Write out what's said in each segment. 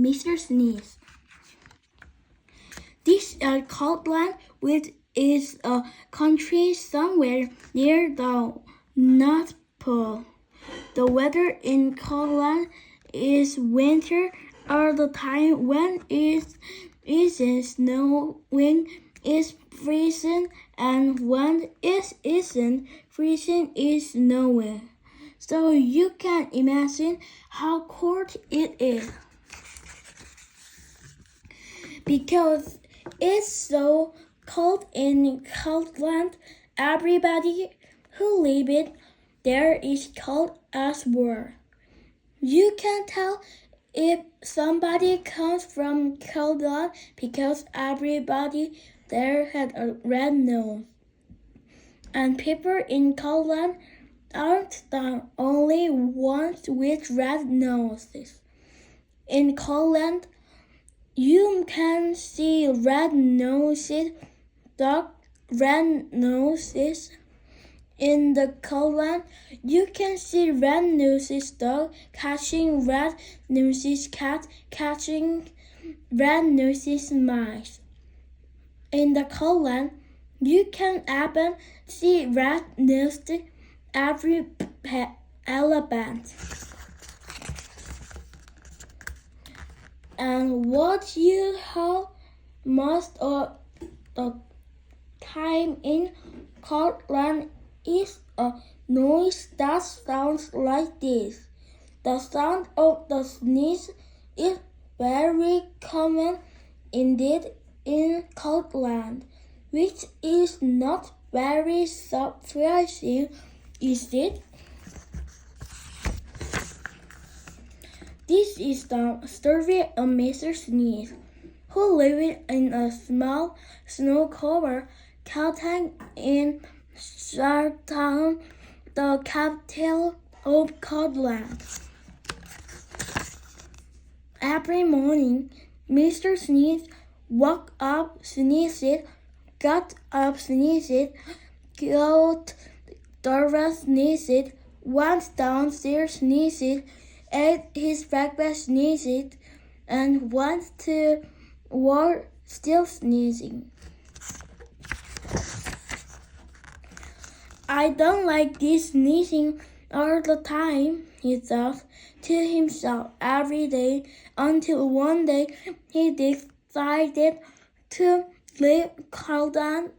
Mr. Sneeze. This cold land, which is a country somewhere near the North Pole. The weather in Coldland is winter all the time. When it isn't snowing, it's freezing, and when it isn't freezing, it's snowing. So you can imagine how cold it is. Because it's so cold in Coldland, everybody who lives there is cold as well. You can tell if somebody comes from Coldland because everybody there had a red nose. And people in Coldland aren't the only ones with red noses. In Coldland, you can see red noses, dark red noses. In the Coldland, you can see red noses dog catching red noses cat, catching red noses mice. In the Coldland, you can even see red nosed every elephant. And what you hear most of the time in Coldland is a noise that sounds like this. The sound of the sneeze is very common indeed in Coldland, which is not very surprising, is it? This is the story of Mr. Sneeze, who lived in a small snow-covered cottage in Charlottetown, the capital of Coldland. Every morning, Mr. Sneeze woke up, sneezed, got up, sneezed, got doorway, sneezed, went downstairs, sneezed, ate his breakfast, sneezed, and went to work, still sneezing. I don't like this sneezing all the time, he thought to himself every day, until one day he decided to leave Coldland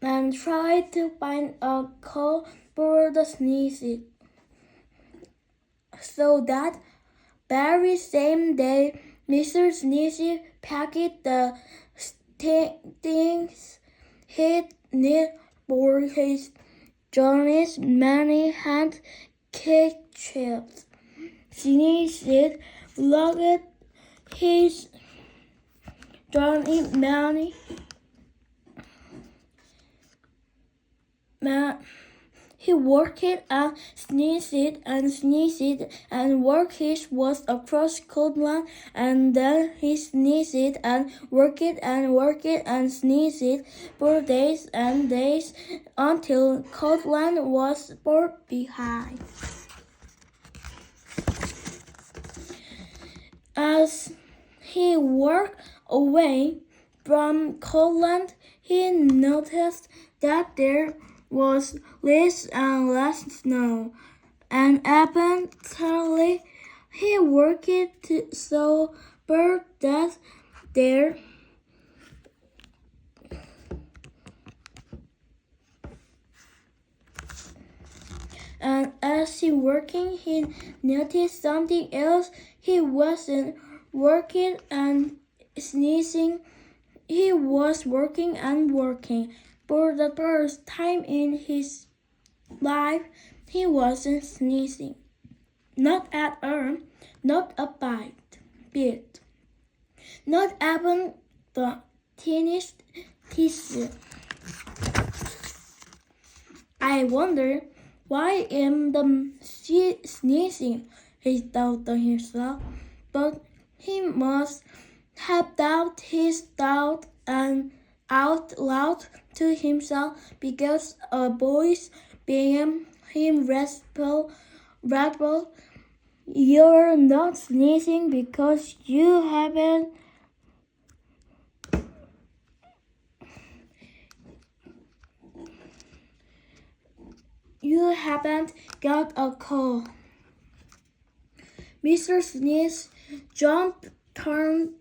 and try to find a cure for the sneezing. So that very same day, Mr. Sneeze packed the things he need for his journey's many hand kerchiefs. Sneezed, logged his journey he worked and sneezed and worked his way across Coldland, and then he sneezed and worked and sneezed for days and days until Coldland was far behind. As he walked away from Coldland, he noticed that there was less and less snow, and eventually he worked so hard that there and as he working, he noticed something else. He wasn't working and sneezing. He was working and working. For the first time in his life, he wasn't sneezing. Not at all, not a bit. Not even the tiniest tissue. I wonder why am I sneezing, he thought to himself, but he must have thought his thought and out loud to himself because a voice began him rattle You're not sneezing because you haven't got a cold. Mr. Sneeze jumped, turned,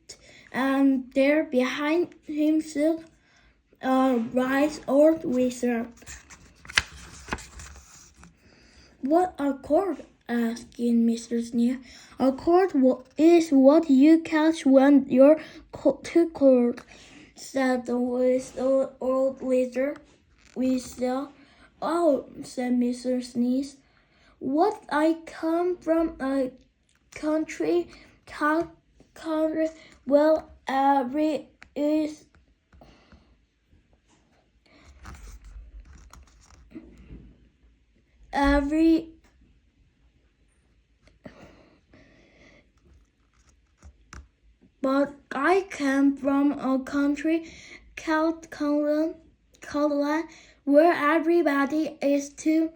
and there behind him stood a wise old wizard. What a cold? Asked Mr. Sneeze. A cold is what you catch when you're too cold, said the old wizard. Oh, said Mr. Sneeze. What I come from a country called well, every but I came from a country called Scotland, where everybody is too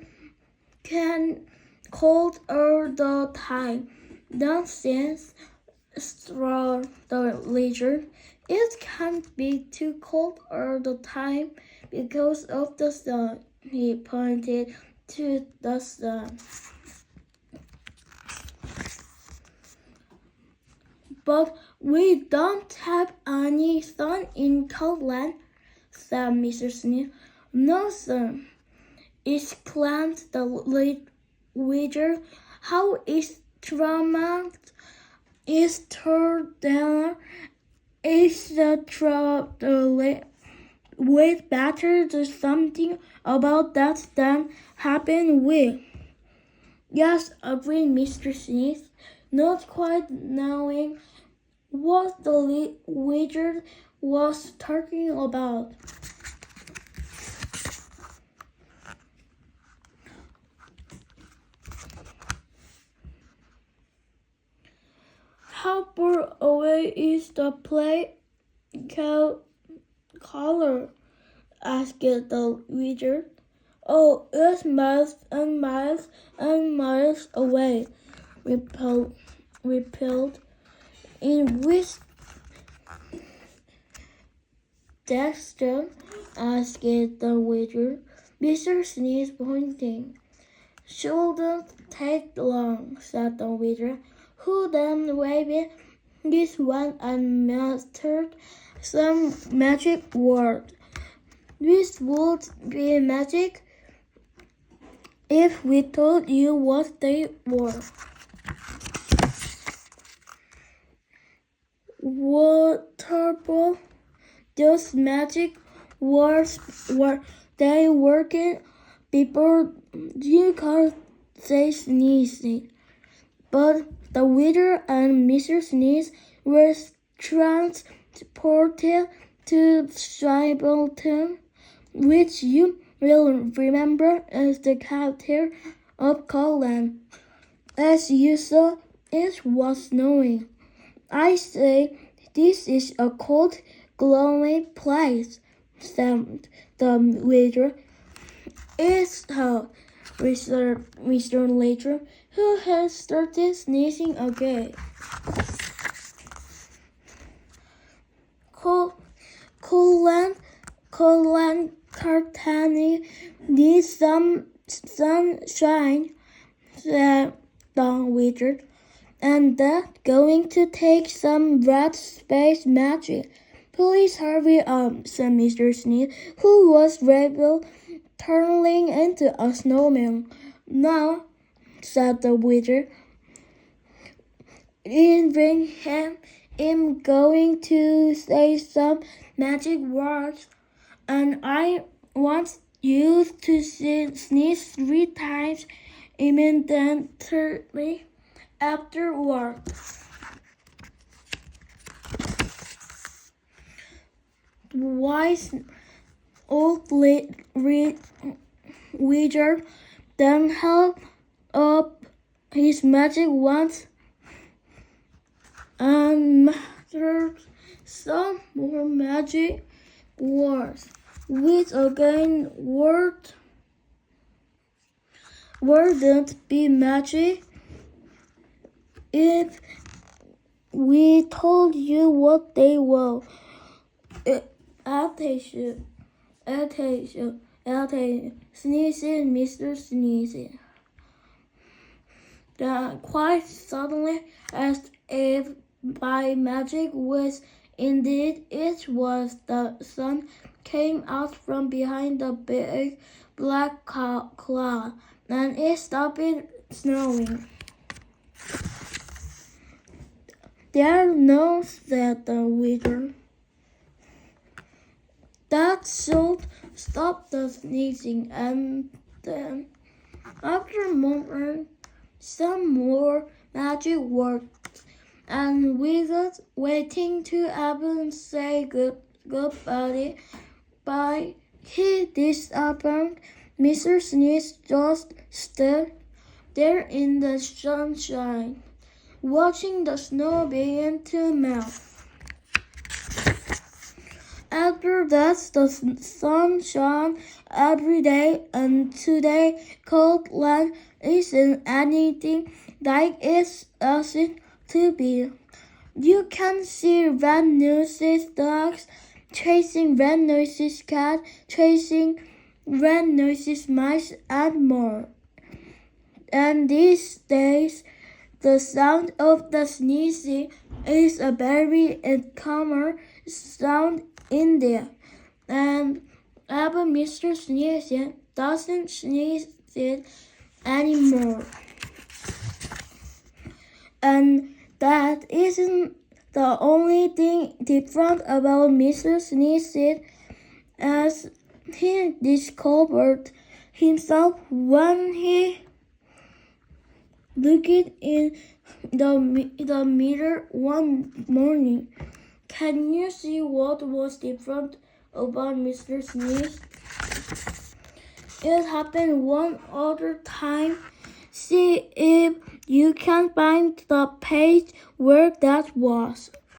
cold all the time. Nonsense, snarled the lizard. It can't be too cold all the time because of the sun. He pointed to the sun. But we don't have any sun in Scotland, said Mr. Sneeze. No sun, exclaimed the wizard. How is Trump? Is down? Is the way better? There's something about that happened with. Yes, agreed Mr. Sneeze, not quite knowing what the wizard was talking about. How far away is the play color? Asked the wizard. Oh, it's miles and miles and miles away, replied. In which direction? Asked the wizard. Mr. Sneeze pointing. Shouldn't take long, said the wizard, who then waved this one and muttered some magic word. This would be magic if we told you what they were. Waterfall. Those magic words were they working before you could say sneezing. But the wizard and Mr. Sneeze were transported to Gibraltar, which you will remember as the capital of Scotland. As you saw, it was snowing. I say, this is a cold, gloomy place, said the wizard. It's the Mr. Ledger, who has started sneezing again. Colin Cartani needs some sunshine, said the wizard, and that's going to take some red space magic. Please hurry up, said Mr. Sneeze, who was rebel turning into a snowman. Now, said the wizard, I'm going to say some magic words, and I want you to sneeze 3 times immediately afterward. The wise old wizard then held up his magic wand and muttered some more magic words, which again wouldn't be magic if we told you what they were. Attention, attention, attention, sneezing, Mr. Sneeze. Then quite suddenly, as if by magic, was indeed it was the sun came out from behind the big black cloud, and it stopped snowing. There knows said the wizard. That should stop the sneezing, and then, after a moment, some more magic worked, and without waiting to even say goodbye, he disappeared. Mr. Sneeze just stood there in the sunshine, watching the snow begin to melt. After that, the sun shone every day, and today cold land isn't anything like it used to be. You can see red-nosed dogs chasing red-nosed cats, chasing red-nosed mice, and more. And these days, the sound of the sneezing is a very calmer sound in there. And even Mr. Sneeze doesn't sneeze it anymore. And that isn't the only thing different about Mr. Sneeze, as he discovered himself when he looked in the mirror one morning. Can you see what was different about Mr. Sneeze? It happened one other time. See if you can find the page where that was.